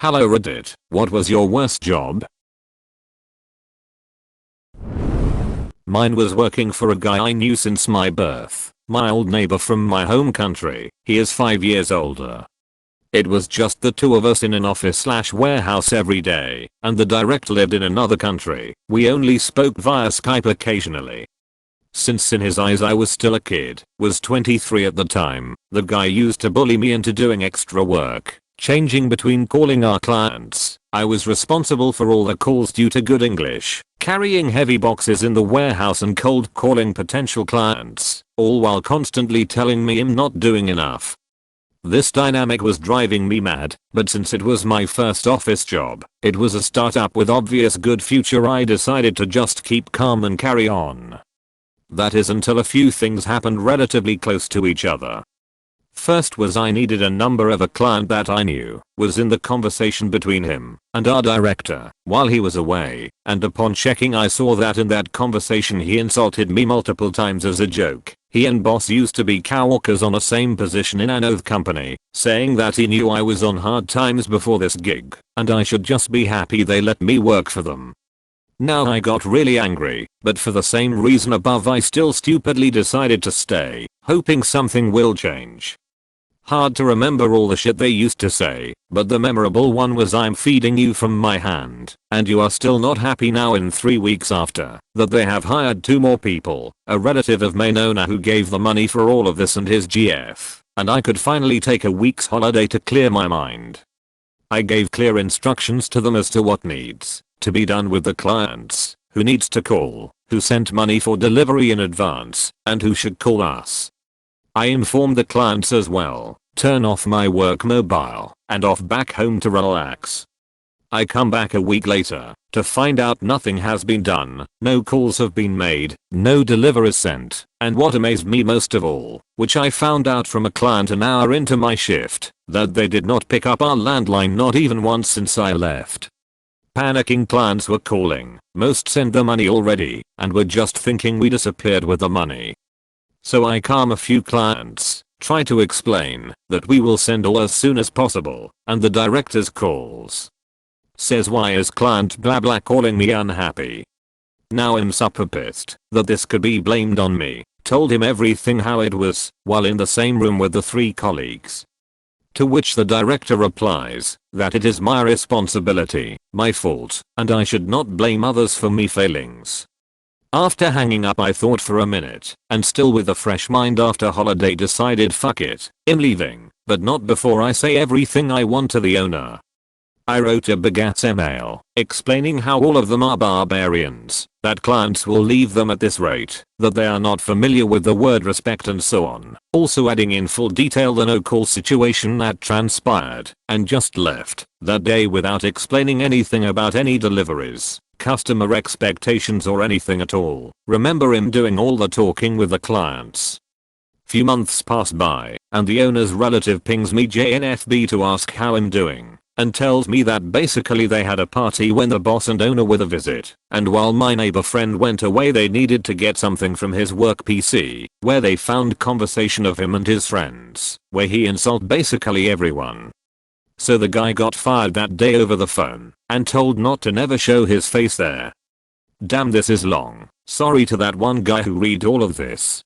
Hello Reddit, what was your worst job? Mine was working for a guy I knew since my birth, my old neighbor from my home country. He is 5 years older. It was just the two of us in an office/warehouse every day, and the director lived in another country. We only spoke via Skype occasionally. Since in his eyes I was still a kid, was 23 at the time, the guy used to bully me into doing extra work, changing between calling our clients. I was responsible for all the calls due to good English, carrying heavy boxes in the warehouse and cold calling potential clients, all while constantly telling me I'm not doing enough. This dynamic was driving me mad, but since it was my first office job, it was a startup with obvious good future, I decided to just keep calm and carry on. That is until a few things happened relatively close to each other. First was I needed a number of a client that I knew was in the conversation between him and our director while he was away, and upon checking I saw that in that conversation he insulted me multiple times as a joke. He and boss used to be coworkers on the same position in another company, saying that he knew I was on hard times before this gig and I should just be happy they let me work for them. Now I got really angry, but for the same reason above I still stupidly decided to stay, hoping something will change. Hard to remember all the shit they used to say, but the memorable one was I'm feeding you from my hand, and you are still not happy now. In 3 weeks after that they have hired 2 more people, a relative of mine owner who gave the money for all of this and his GF, and I could finally take a week's holiday to clear my mind. I gave clear instructions to them as to what needs to be done with the clients, who needs to call, who sent money for delivery in advance, and who should call us. I informed the clients as well, turn off my work mobile, and off back home to relax. I come back a week later to find out nothing has been done, no calls have been made, no deliveries sent, and what amazed me most of all, which I found out from a client an hour into my shift, that they did not pick up our landline not even once since I left. Panicking clients were calling, most sent the money already, and were just thinking we disappeared with the money. So I calm a few clients, try to explain that we will send all as soon as possible, and the director's calls. Says why is client blah blah calling me unhappy. Now I'm super pissed that this could be blamed on me, told him everything how it was, while in the same room with the 3 colleagues. To which the director replies that it is my responsibility, my fault, and I should not blame others for me failings. After hanging up I thought for a minute, and still with a fresh mind after holiday decided fuck it, I'm leaving, but not before I say everything I want to the owner. I wrote a big ass email, explaining how all of them are barbarians, that clients will leave them at this rate, that they are not familiar with the word respect and so on, also adding in full detail the no-call situation that transpired, and just left that day without explaining anything about any deliveries, customer expectations or anything at all. Remember him doing all the talking with the clients. Few months pass by, and the owner's relative pings me JNFB to ask how I'm doing, and tells me that basically they had a party when the boss and owner were the visit, and while my neighbor friend went away they needed to get something from his work PC, where they found conversation of him and his friends, where he insult basically everyone. So the guy got fired that day over the phone, and told not to never show his face there. Damn, this is long. Sorry to that one guy who read all of this.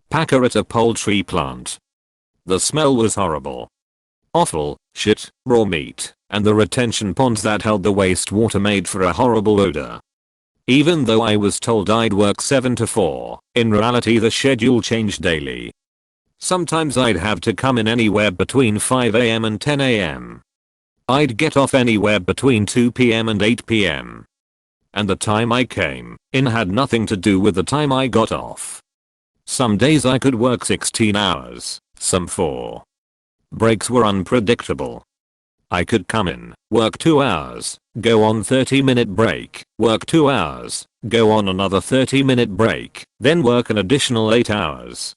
Packer at a poultry plant. The smell was horrible. Offal, shit, raw meat, and the retention ponds that held the wastewater made for a horrible odor. Even though I was told I'd work 7 to 4, in reality the schedule changed daily. Sometimes I'd have to come in anywhere between 5 AM and 10 AM. I'd get off anywhere between 2 PM and 8 PM. And the time I came in had nothing to do with the time I got off. Some days I could work 16 hours, some 4. Breaks were unpredictable. I could come in, work 2 hours, go on 30-minute break, work 2 hours, go on another 30-minute break, then work an additional 8 hours.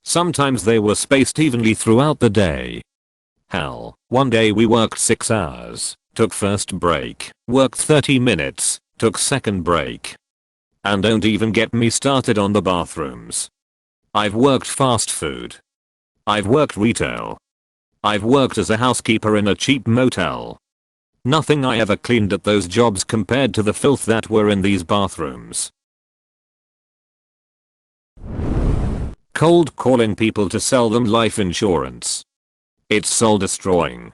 Sometimes they were spaced evenly throughout the day. Hell, one day we worked 6 hours, took first break, worked 30 minutes, took second break. And don't even get me started on the bathrooms. I've worked fast food. I've worked retail. I've worked as a housekeeper in a cheap motel. Nothing I ever cleaned at those jobs compared to the filth that were in these bathrooms. Cold calling people to sell them life insurance. It's soul destroying.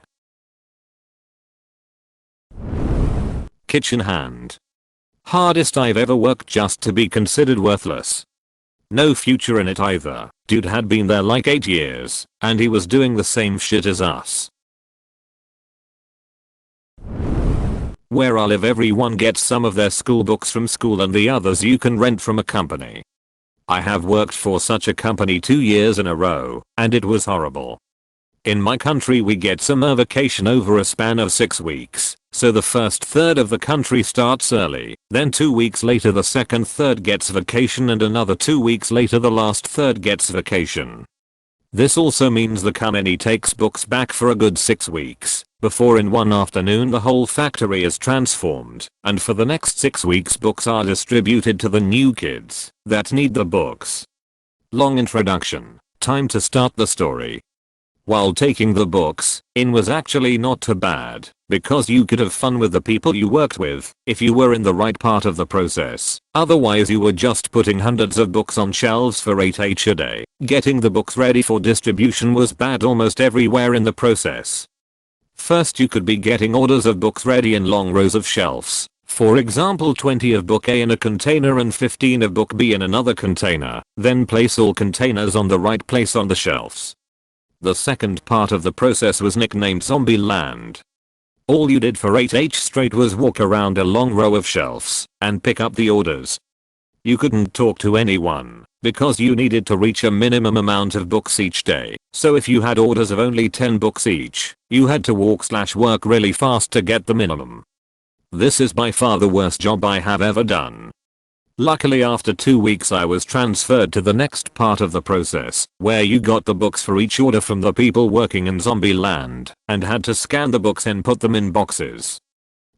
Kitchen hand. Hardest I've ever worked just to be considered worthless. No future in it either. Dude had been there like 8 years, and he was doing the same shit as us. Where I live, everyone gets some of their school books from school and the others you can rent from a company. I have worked for such a company 2 years in a row, and it was horrible. In my country we get summer vacation over a span of 6 weeks, so the first third of the country starts early, then 2 weeks later the second third gets vacation and another 2 weeks later the last third gets vacation. This also means the company takes books back for a good 6 weeks, before in one afternoon the whole factory is transformed, and for the next 6 weeks books are distributed to the new kids that need the books. Long introduction, time to start the story. While taking the books in was actually not too bad, because you could have fun with the people you worked with, if you were in the right part of the process. Otherwise you were just putting hundreds of books on shelves for 8h a day. Getting the books ready for distribution was bad almost everywhere in the process. First you could be getting orders of books ready in long rows of shelves. For example 20 of book A in a container and 15 of book B in another container, then place all containers on the right place on the shelves. The second part of the process was nicknamed Zombie Land. All you did for 8h straight was walk around a long row of shelves and pick up the orders. You couldn't talk to anyone because you needed to reach a minimum amount of books each day, so if you had orders of only 10 books each, you had to walk/work really fast to get the minimum. This is by far the worst job I have ever done. Luckily after 2 weeks I was transferred to the next part of the process, where you got the books for each order from the people working in Zombie Land, and had to scan the books and put them in boxes.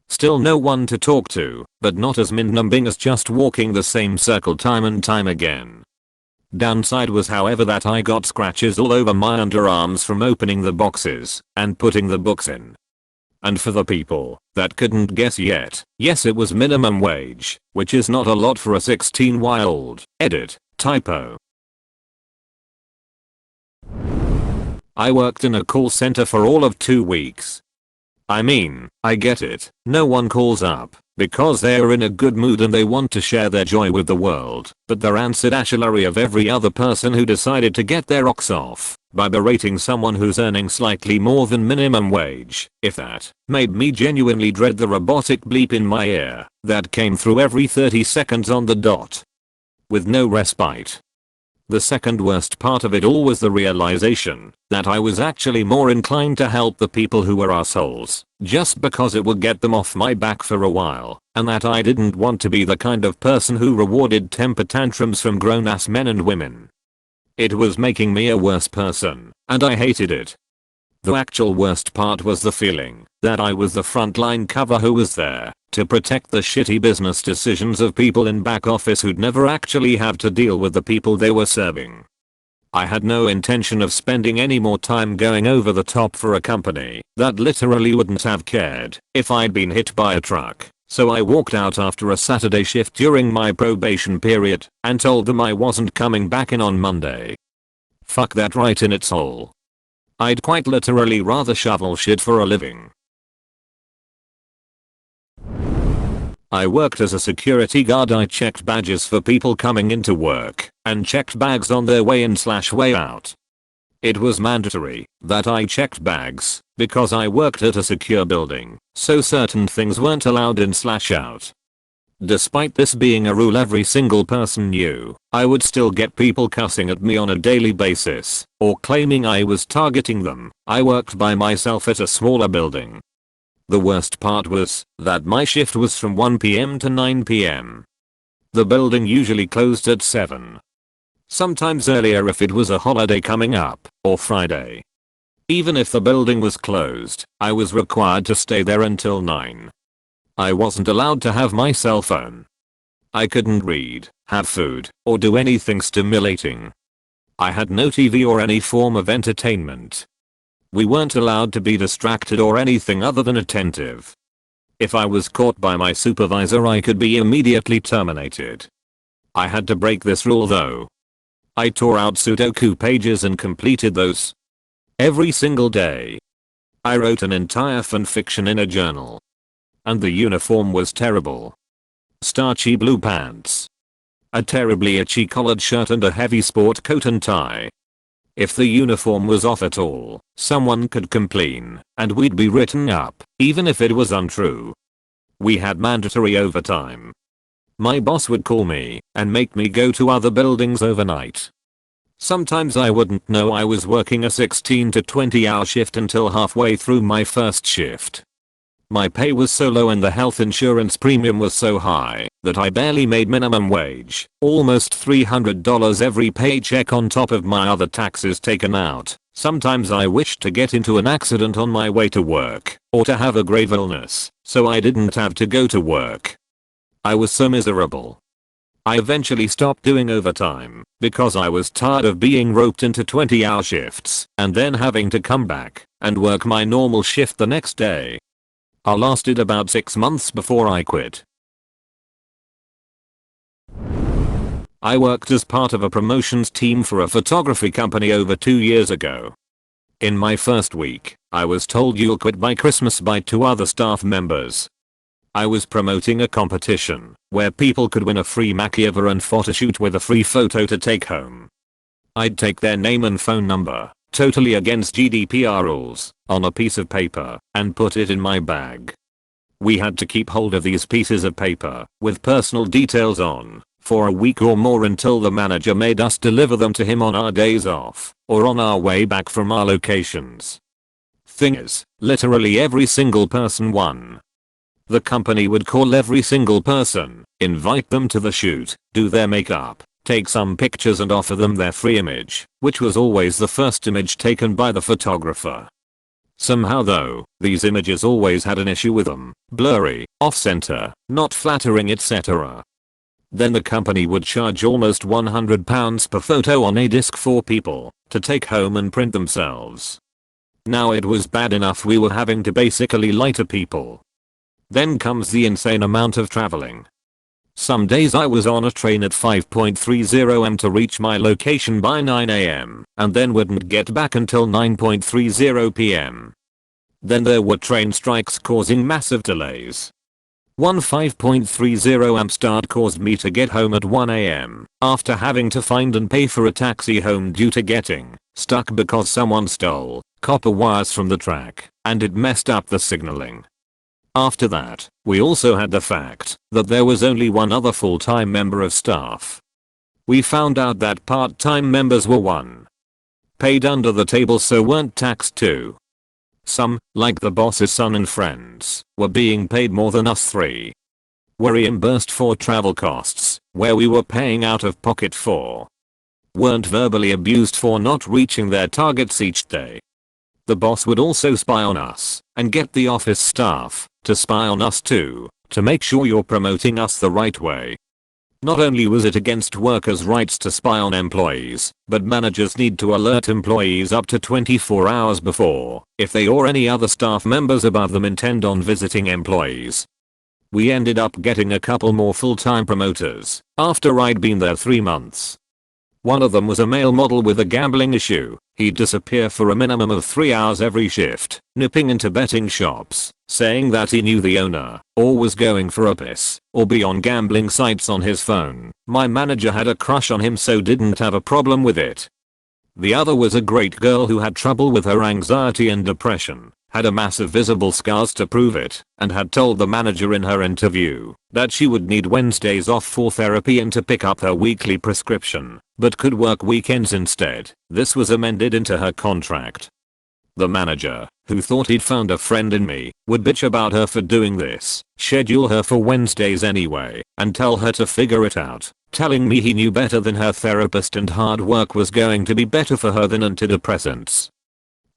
Still no one to talk to, but not as mind-numbing as just walking the same circle time and time again. Downside was however that I got scratches all over my underarms from opening the boxes and putting the books in. And for the people that couldn't guess yet, yes it was minimum wage, which is not a lot for a 16-year-old. Edit, typo. I worked in a call center for all of 2 weeks. I mean, I get it, no one calls up because they are in a good mood and they want to share their joy with the world, but the rancid ashlery of every other person who decided to get their rocks off by berating someone who's earning slightly more than minimum wage, if that, made me genuinely dread the robotic bleep in my ear that came through every 30 seconds on the dot. With no respite. The second worst part of it all was the realization that I was actually more inclined to help the people who were assholes, just because it would get them off my back for a while, and that I didn't want to be the kind of person who rewarded temper tantrums from grown-ass men and women. It was making me a worse person, and I hated it. The actual worst part was the feeling that I was the frontline cover who was there to protect the shitty business decisions of people in back office who'd never actually have to deal with the people they were serving. I had no intention of spending any more time going over the top for a company that literally wouldn't have cared if I'd been hit by a truck, so I walked out after a Saturday shift during my probation period and told them I wasn't coming back in on Monday. Fuck that right in its hole. I'd quite literally rather shovel shit for a living. I worked as a security guard. I checked badges for people coming into work and checked bags on their way in/way out. It was mandatory that I checked bags because I worked at a secure building, so certain things weren't allowed in/out. Despite this being a rule every single person knew, I would still get people cussing at me on a daily basis or claiming I was targeting them. I worked by myself at a smaller building. The worst part was that my shift was from 1 PM to 9 PM. The building usually closed at 7. Sometimes earlier if it was a holiday coming up, or Friday. Even if the building was closed, I was required to stay there until 9. I wasn't allowed to have my cell phone. I couldn't read, have food, or do anything stimulating. I had no TV or any form of entertainment. We weren't allowed to be distracted or anything other than attentive. If I was caught by my supervisor, I could be immediately terminated. I had to break this rule though. I tore out Sudoku pages and completed those. Every single day. I wrote an entire fanfiction in a journal. And the uniform was terrible. Starchy blue pants. A terribly itchy collared shirt and a heavy sport coat and tie. If the uniform was off at all, someone could complain, and we'd be written up, even if it was untrue. We had mandatory overtime. My boss would call me and make me go to other buildings overnight. Sometimes I wouldn't know I was working a 16 to 20 hour shift until halfway through my first shift. My pay was so low and the health insurance premium was so high that I barely made minimum wage, almost $300 every paycheck on top of my other taxes taken out. Sometimes I wished to get into an accident on my way to work, or to have a grave illness, so I didn't have to go to work. I was so miserable. I eventually stopped doing overtime because I was tired of being roped into 20-hour shifts and then having to come back and work my normal shift the next day. I lasted about 6 months before I quit. I worked as part of a promotions team for a photography company over 2 years ago. In my first week, I was told you'll quit by Christmas by 2 other staff members. I was promoting a competition where people could win a free makeover and photoshoot with a free photo to take home. I'd take their name and phone number, totally against GDPR rules, on a piece of paper and put it in my bag. We had to keep hold of these pieces of paper with personal details on for a week or more until the manager made us deliver them to him on our days off or on our way back from our locations. Thing is, literally every single person won. The company would call every single person, invite them to the shoot, do their makeup, take some pictures and offer them their free image, which was always the first image taken by the photographer. Somehow though, these images always had an issue with them, blurry, off-center, not flattering, etc. Then the company would charge almost £100 per photo on a disc for people to take home and print themselves. Now it was bad enough we were having to basically lie to people. Then comes the insane amount of traveling. Some days I was on a train at 5:30 am to reach my location by 9 am and then wouldn't get back until 9:30 pm. Then there were train strikes causing massive delays. One 5:30 am start caused me to get home at 1 am after having to find and pay for a taxi home due to getting stuck because someone stole copper wires from the track and it messed up the signaling. After that, we also had the fact that there was only one other full-time member of staff. We found out that part-time members were paid under the table so weren't taxed too. Some, like the boss's son and friends, were being paid more than us 3. Were reimbursed for travel costs, where we were paying out of pocket for. Weren't verbally abused for not reaching their targets each day. The boss would also spy on us and get the office staff to spy on us too, to make sure you're promoting us the right way. Not only was it against workers' rights to spy on employees, but managers need to alert employees up to 24 hours before if they or any other staff members above them intend on visiting employees. We ended up getting a couple more full-time promoters after I'd been there 3 months. One of them was a male model with a gambling issue. He'd disappear for a minimum of 3 hours every shift, nipping into betting shops, saying that he knew the owner, or was going for a piss, or be on gambling sites on his phone. My manager had a crush on him so didn't have a problem with it. The other was a great girl who had trouble with her anxiety and depression, had a massive visible scars to prove it, and had told the manager in her interview that she would need Wednesdays off for therapy and to pick up her weekly prescription, but could work weekends instead. This was amended into her contract. The manager, who thought he'd found a friend in me, would bitch about her for doing this, schedule her for Wednesdays anyway, and tell her to figure it out, telling me he knew better than her therapist and hard work was going to be better for her than antidepressants.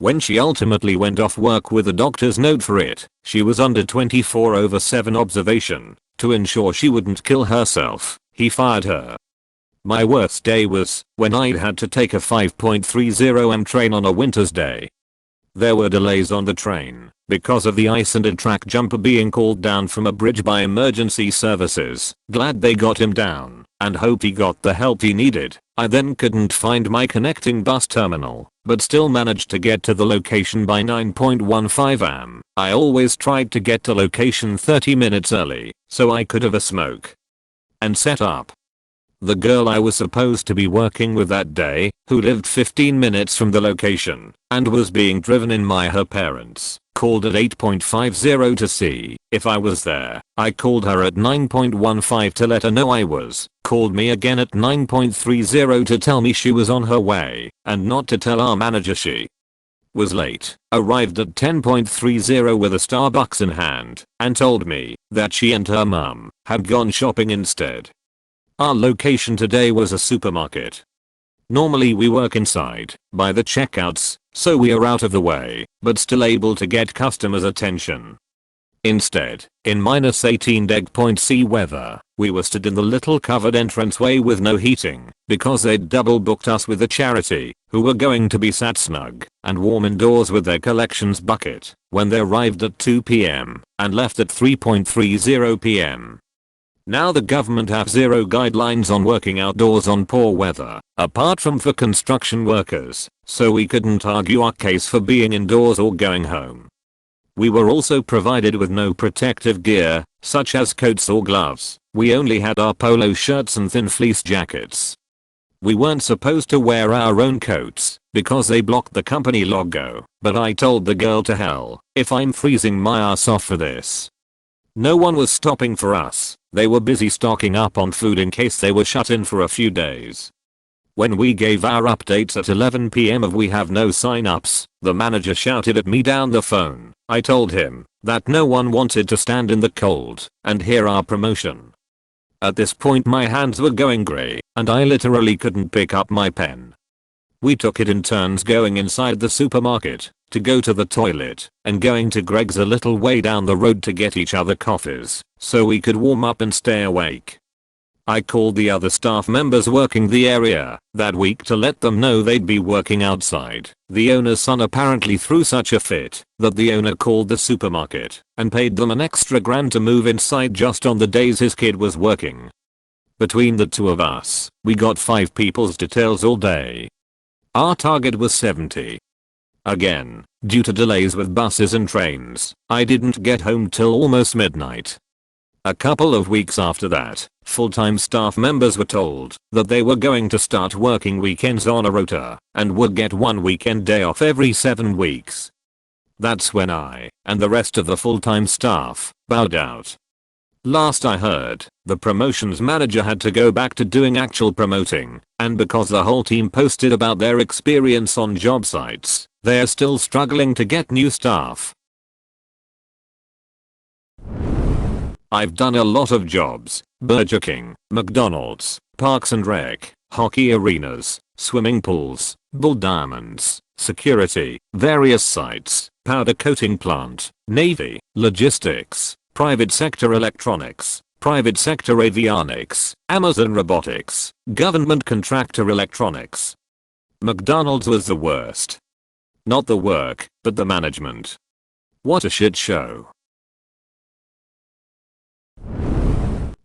When she ultimately went off work with a doctor's note for it, she was under 24/7 observation to ensure she wouldn't kill herself. He fired her. My worst day was when I'd had to take a 5:30 am train on a winter's day. There were delays on the train because of the ice and a track jumper being called down from a bridge by emergency services. Glad they got him down and hope he got the help he needed. I then couldn't find my connecting bus terminal, but still managed to get to the location by 9:15 am. I always tried to get to location 30 minutes early so I could have a smoke and set up. The girl I was supposed to be working with that day, who lived 15 minutes from the location and was being driven in by her parents, called at 8:50 to see if I was there. I called her at 9:15 to let her know I was, called me again at 9:30 to tell me she was on her way, and not to tell our manager she was late, arrived at 10:30 with a Starbucks in hand, and told me that she and her mum had gone shopping instead. Our location today was a supermarket. Normally we work inside, by the checkouts, so we are out of the way, but still able to get customers' attention. Instead, in -18°C weather, we were stood in the little covered entranceway with no heating, because they'd double booked us with a charity, who were going to be sat snug and warm indoors with their collections bucket, when they arrived at 2 p.m. and left at 3:30 p.m. Now the government have zero guidelines on working outdoors on poor weather, apart from for construction workers, so we couldn't argue our case for being indoors or going home. We were also provided with no protective gear, such as coats or gloves. We only had our polo shirts and thin fleece jackets. We weren't supposed to wear our own coats, because they blocked the company logo, but I told the girl to hell if I'm freezing my ass off for this. No one was stopping for us. They were busy stocking up on food in case they were shut in for a few days. When we gave our updates at 11 p.m. of we have no sign-ups, the manager shouted at me down the phone. I told him that no one wanted to stand in the cold and hear our promotion. At this point my hands were going grey and I literally couldn't pick up my pen. We took it in turns going inside the supermarket, to go to the toilet, and going to Greg's a little way down the road to get each other coffees, so we could warm up and stay awake. I called the other staff members working the area that week to let them know they'd be working outside. The owner's son apparently threw such a fit that the owner called the supermarket and paid them an extra grand to move inside just on the days his kid was working. Between the two of us, we got 5 people's details all day. Our target was 70. Again, due to delays with buses and trains, I didn't get home till almost midnight. A couple of weeks after that, full-time staff members were told that they were going to start working weekends on a rota and would get 1 weekend day off every 7 weeks. That's when I and the rest of the full-time staff bowed out. Last I heard, the promotions manager had to go back to doing actual promoting, and because the whole team posted about their experience on job sites, they are still struggling to get new staff. I've done a lot of jobs: Burger King, McDonald's, Parks and Rec, hockey arenas, swimming pools, bull diamonds, security, various sites, powder coating plant, Navy, logistics, private sector electronics, private sector avionics, Amazon robotics, government contractor electronics. McDonald's was the worst. Not the work, but the management. What a shit show.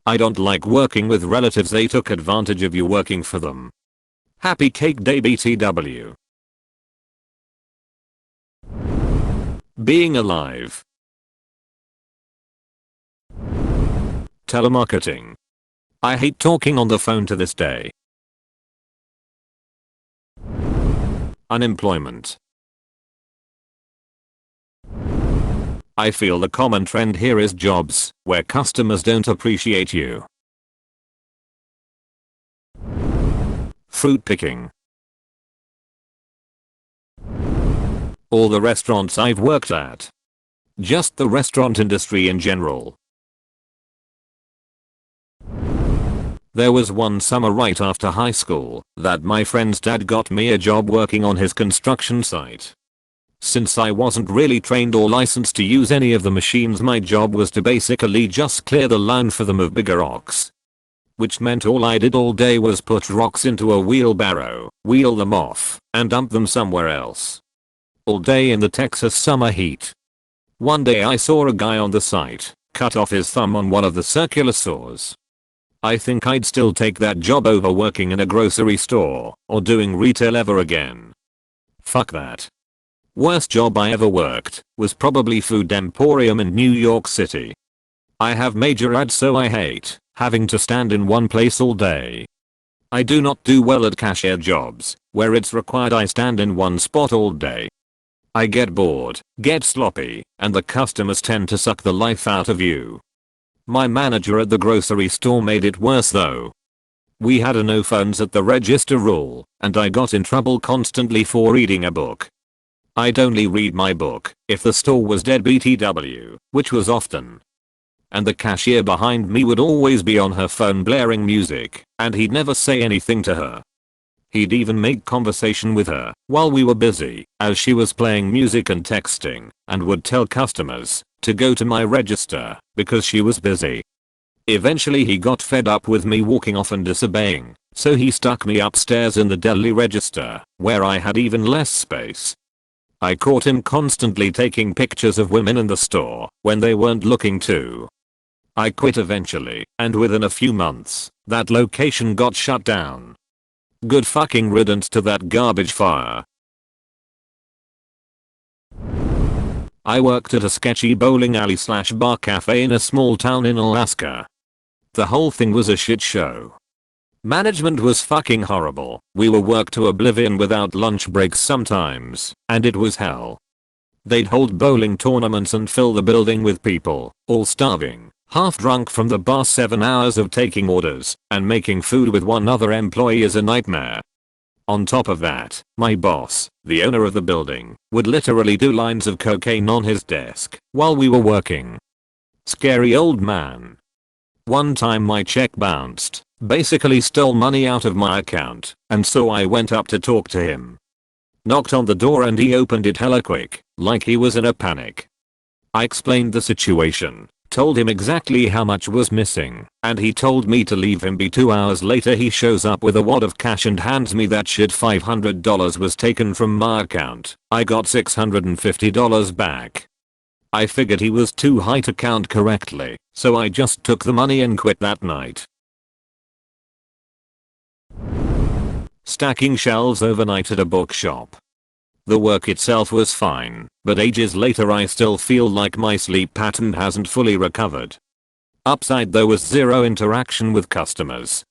I don't like working with relatives. They took advantage of you working for them. Happy Cake Day BTW. Being alive. Telemarketing. I hate talking on the phone to this day. Unemployment. I feel the common trend here is jobs where customers don't appreciate you. Fruit picking. All the restaurants I've worked at. Just the restaurant industry in general. There was one summer right after high school that my friend's dad got me a job working on his construction site. Since I wasn't really trained or licensed to use any of the machines, my job was to basically just clear the line for them of bigger rocks. Which meant all I did all day was put rocks into a wheelbarrow, wheel them off, and dump them somewhere else. all day in the Texas summer heat. One day I saw a guy on the site cut off his thumb on one of the circular saws. I think I'd still take that job over working in a grocery store or doing retail ever again. Fuck that. Worst job I ever worked was probably Food Emporium in New York City. I have major ads, so I hate having to stand in one place all day. I do not do well at cashier jobs where it's required I stand in one spot all day. I get bored, get sloppy, and the customers tend to suck the life out of you. My manager at the grocery store made it worse though. We had a no phones at the register rule, and I got in trouble constantly for reading a book. I'd only read my book if the store was dead BTW, which was often. And the cashier behind me would always be on her phone blaring music, and he'd never say anything to her. He'd even make conversation with her while we were busy as she was playing music and texting, and would tell customers to go to my register because she was busy. Eventually he got fed up with me walking off and disobeying, so he stuck me upstairs in the deli register where I had even less space. I caught him constantly taking pictures of women in the store when they weren't looking to. I quit eventually, and within a few months, that location got shut down. Good fucking riddance to that garbage fire. I worked at a sketchy bowling alley / bar cafe in a small town in Alaska. The whole thing was a shit show. Management was fucking horrible. We were worked to oblivion without lunch breaks sometimes, and it was hell. They'd hold bowling tournaments and fill the building with people, all starving, half drunk from the bar. 7 hours of taking orders and making food with one other employee is a nightmare. On top of that, my boss, the owner of the building, would literally do lines of cocaine on his desk while we were working. Scary old man. One time my check bounced, basically stole money out of my account, and so I went up to talk to him. Knocked on the door and he opened it hella quick, like he was in a panic. I explained the situation, told him exactly how much was missing, and he told me to leave him be. 2 hours later he shows up with a wad of cash and hands me that shit. $500 was taken from my account. I got $650 back. I figured he was too high to count correctly, so I just took the money and quit that night. Stacking shelves overnight at a bookshop. The work itself was fine, but ages later I still feel like my sleep pattern hasn't fully recovered. Upside though was zero interaction with customers.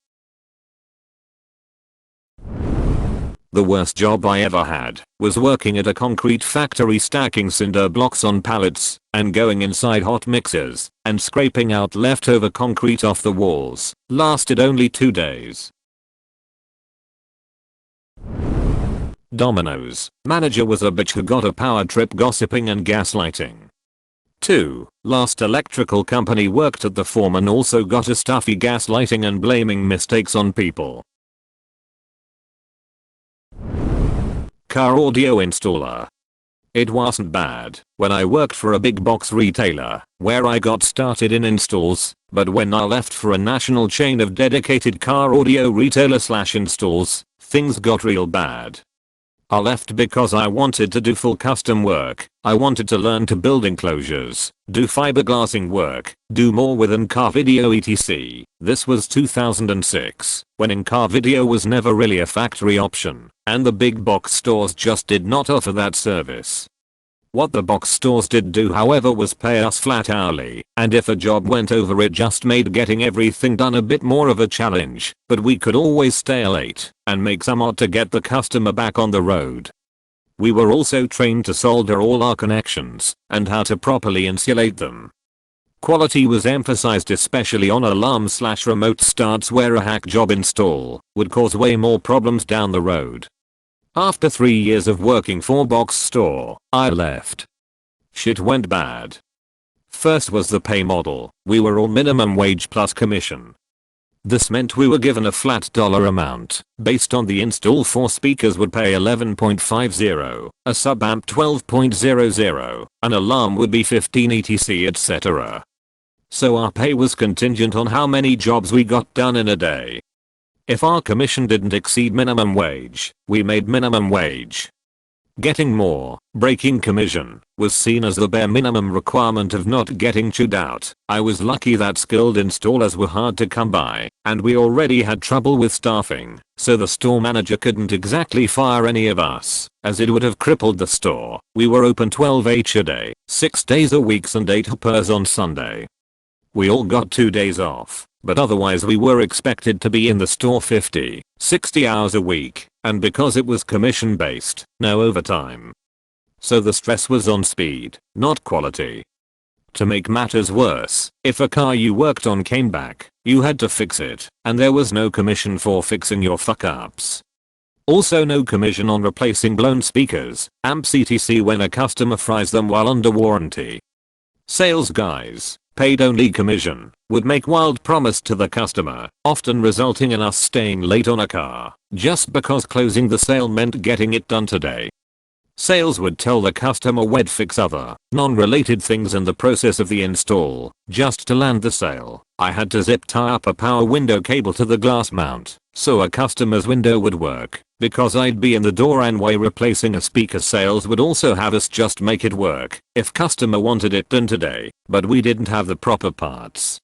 The worst job I ever had was working at a concrete factory stacking cinder blocks on pallets and going inside hot mixers and scraping out leftover concrete off the walls. Lasted only 2 days. Domino's manager was a bitch who got a power trip gossiping and gaslighting. 2. Last electrical company worked at the foreman also got a stuffy gaslighting and blaming mistakes on people. Car audio installer. It wasn't bad when I worked for a big box retailer where I got started in installs, but when I left for a national chain of dedicated car audio retailer / installs, things got real bad. I left because I wanted to do full custom work. I wanted to learn to build enclosures, do fiberglassing work, do more with in-car video etc. This was 2006, when in-car video was never really a factory option, and the big box stores just did not offer that service. What the box stores did do however was pay us flat hourly, and if a job went over it just made getting everything done a bit more of a challenge, but we could always stay late and make some odd to get the customer back on the road. We were also trained to solder all our connections and how to properly insulate them. Quality was emphasized especially on alarms / remote starts where a hack job install would cause way more problems down the road. After 3 years of working for box store, I left. Shit went bad. First was the pay model. We were all minimum wage plus commission. This meant we were given a flat dollar amount. Based on the install, 4 speakers would pay $11.50, a sub amp $12.00, an alarm would be $15 etc etc. So our pay was contingent on how many jobs we got done in a day. If our commission didn't exceed minimum wage, we made minimum wage. Getting more, breaking commission, was seen as the bare minimum requirement of not getting chewed out. I was lucky that skilled installers were hard to come by, and we already had trouble with staffing, so the store manager couldn't exactly fire any of us, as it would have crippled the store. We were open 12h a day, 6 days a week and 8 hours on Sunday. We all got 2 days off, but otherwise we were expected to be in the store 50, 60 hours a week, and because it was commission based, no overtime. So the stress was on speed, not quality. To make matters worse, if a car you worked on came back, you had to fix it, and there was no commission for fixing your fuck ups. Also no commission on replacing blown speakers, amps etc when a customer fries them while under warranty. Sales guys, paid only commission, would make wild promise to the customer, often resulting in us staying late on a car, just because closing the sale meant getting it done today. Sales would tell the customer we'd fix other, non-related things in the process of the install, just to land the sale. I had to zip tie up a power window cable to the glass mount, so a customer's window would work, because I'd be in the door anyway. Replacing a speaker, sales would also have us just make it work, if customer wanted it done today, but we didn't have the proper parts.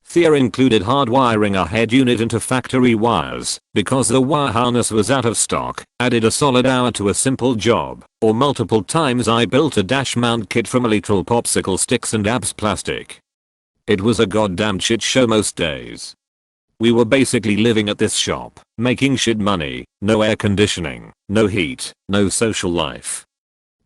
Fear included hardwiring our head unit into factory wires, because the wire harness was out of stock, added a solid hour to a simple job, or multiple times I built a dash mount kit from literal popsicle sticks and abs plastic. It was a goddamn shit show most days. We were basically living at this shop, making shit money, no air conditioning, no heat, no social life.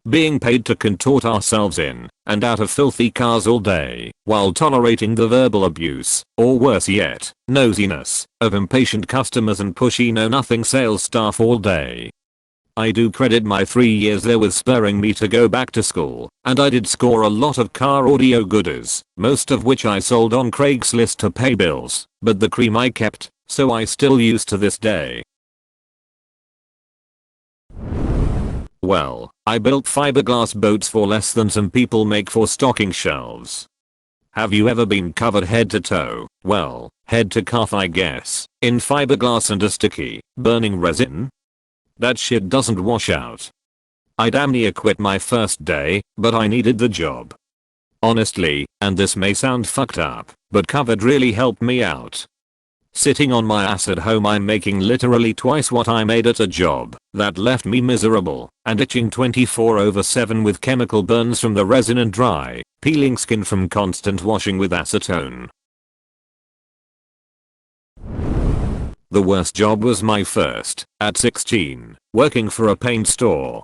Being paid to contort ourselves in and out of filthy cars all day, while tolerating the verbal abuse, or worse yet, nosiness, of impatient customers and pushy know-nothing sales staff all day. I do credit my 3 years there with spurring me to go back to school, and I did score a lot of car audio goodies, most of which I sold on Craigslist to pay bills, but the cream I kept, so I still use to this day. Well, I built fiberglass boats for less than some people make for stocking shelves. Have you ever been covered head to toe, well, head to cuff I guess, in fiberglass and a sticky, burning resin? That shit doesn't wash out. I damn near quit my first day, but I needed the job. Honestly, and this may sound fucked up, but covered really helped me out. Sitting on my ass at home I'm making literally twice what I made at a job that left me miserable and itching 24/7 with chemical burns from the resin and dry, peeling skin from constant washing with acetone. The worst job was my first, at 16, working for a paint store.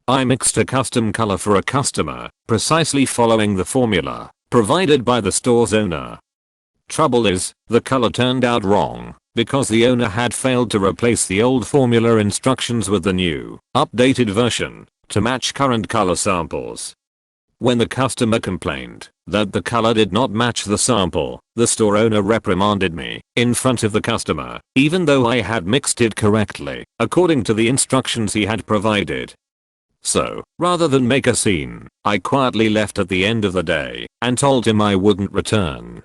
I mixed a custom color for a customer, precisely following the formula provided by the store's owner. Trouble is, the color turned out wrong, because the owner had failed to replace the old formula instructions with the new, updated version, to match current color samples. When the customer complained that the color did not match the sample, the store owner reprimanded me in front of the customer, even though I had mixed it correctly, according to the instructions he had provided. So, rather than make a scene, I quietly left at the end of the day and told him I wouldn't return.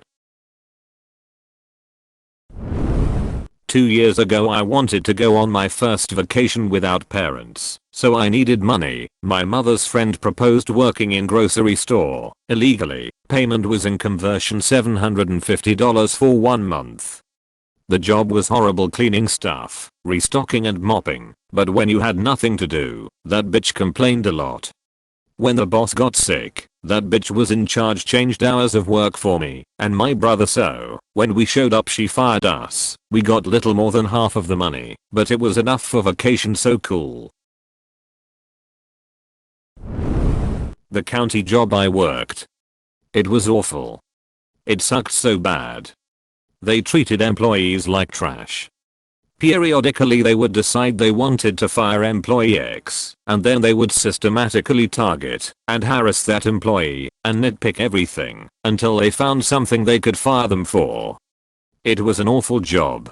2 years ago I wanted to go on my first vacation without parents, so I needed money. My mother's friend proposed working in grocery store, illegally. Payment was in conversion $750 for 1 month. The job was horrible, cleaning stuff, restocking and mopping, but when you had nothing to do, that bitch complained a lot. When the boss got sick, that bitch was in charge changed hours of work for me and my brother, so when we showed up she fired us. We got little more than half of the money, but it was enough for vacation, so cool. The county job I worked. It was awful. It sucked so bad. They treated employees like trash. Periodically they would decide they wanted to fire employee X, and then they would systematically target and harass that employee and nitpick everything until they found something they could fire them for. It was an awful job.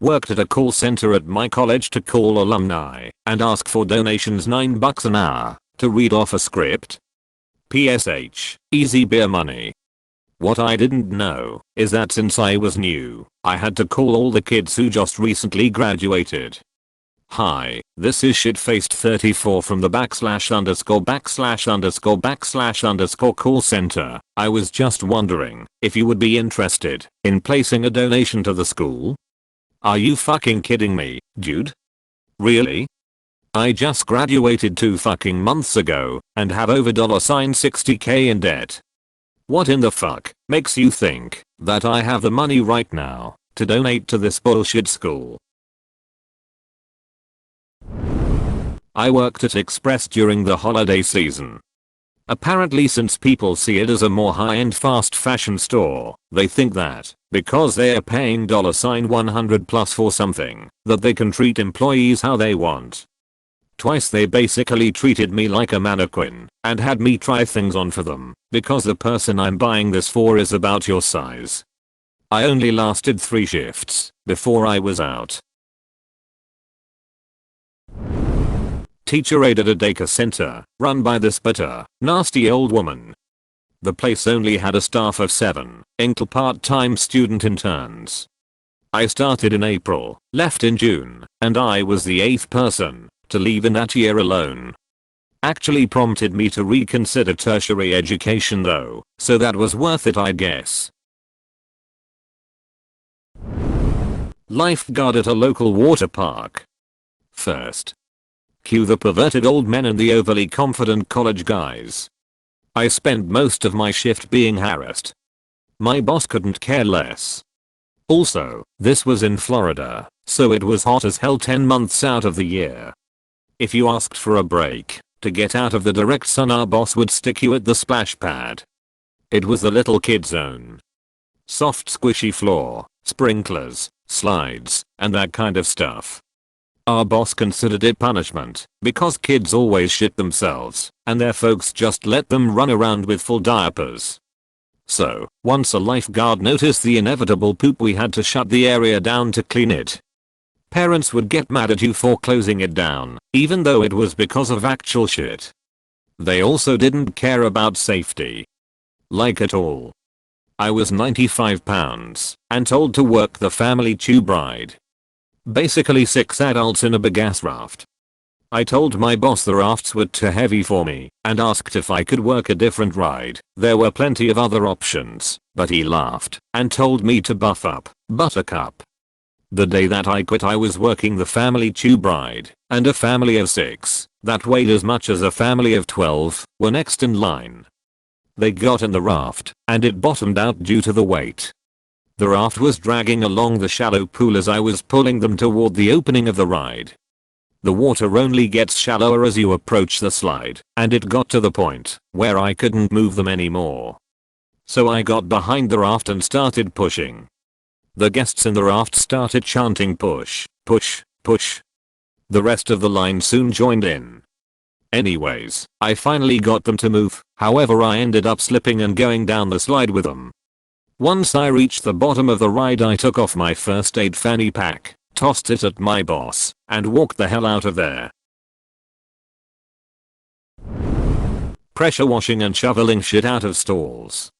Worked at a call center at my college to call alumni and ask for donations, $9 an hour to read off a script. PSH, easy beer money. What I didn't know is that since I was new, I had to call all the kids who just recently graduated. Hi, this is shitfaced34 from the ______ call center. I was just wondering if you would be interested in placing a donation to the school. Are you fucking kidding me, dude? Really? I just graduated 2 fucking months ago and have over $60k in debt. What in the fuck makes you think that I have the money right now to donate to this bullshit school? I worked at Express during the holiday season. Apparently, since people see it as a more high-end fast fashion store, they think that because they are paying $100 plus for something, that they can treat employees how they want. Twice they basically treated me like a mannequin and had me try things on for them because the person I'm buying this for is about your size. I only lasted 3 shifts before I was out. Teacher aide at a daycare center run by this bitter, nasty old woman. The place only had a staff of 7, including part-time student interns. I started in April, left in June, and I was the 8th person to leave in that year alone. Actually prompted me to reconsider tertiary education though, so that was worth it, I guess. Lifeguard at a local water park. First. Cue the perverted old men and the overly confident college guys. I spent most of my shift being harassed. My boss couldn't care less. Also, this was in Florida, so it was hot as hell 10 months out of the year. If you asked for a break to get out of the direct sun, our boss would stick you at the splash pad. It was the little kid zone. Soft squishy floor, sprinklers, slides, and that kind of stuff. Our boss considered it punishment because kids always shit themselves and their folks just let them run around with full diapers. So, once a lifeguard noticed the inevitable poop, we had to shut the area down to clean it. Parents would get mad at you for closing it down, even though it was because of actual shit. They also didn't care about safety. Like at all. I was 95 pounds and told to work the family tube ride. Basically 6 adults in a big ass raft. I told my boss the rafts were too heavy for me and asked if I could work a different ride. There were plenty of other options, but he laughed and told me to buff up, buttercup. The day that I quit, I was working the family tube ride, and a family of 6, that weighed as much as a family of 12, were next in line. They got in the raft, and it bottomed out due to the weight. The raft was dragging along the shallow pool as I was pulling them toward the opening of the ride. The water only gets shallower as you approach the slide, and it got to the point where I couldn't move them anymore. So I got behind the raft and started pushing. The guests in the raft started chanting push, push, push. The rest of the line soon joined in. Anyways, I finally got them to move, however I ended up slipping and going down the slide with them. Once I reached the bottom of the ride, I took off my first aid fanny pack, tossed it at my boss, and walked the hell out of there. Pressure washing and shoveling shit out of stalls.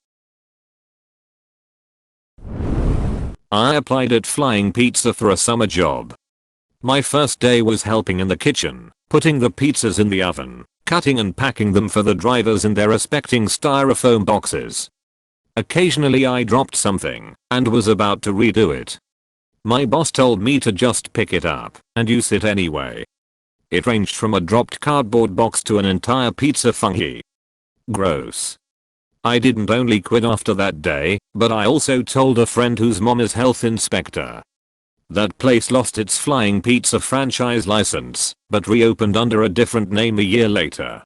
I applied at Flying Pizza for a summer job. My first day was helping in the kitchen, putting the pizzas in the oven, cutting and packing them for the drivers in their respective styrofoam boxes. Occasionally I dropped something and was about to redo it. My boss told me to just pick it up and use it anyway. It ranged from a dropped cardboard box to an entire pizza fungi. Gross. I didn't only quit after that day, but I also told a friend whose mom is health inspector. That place lost its Flying Pizza franchise license, but reopened under a different name a year later.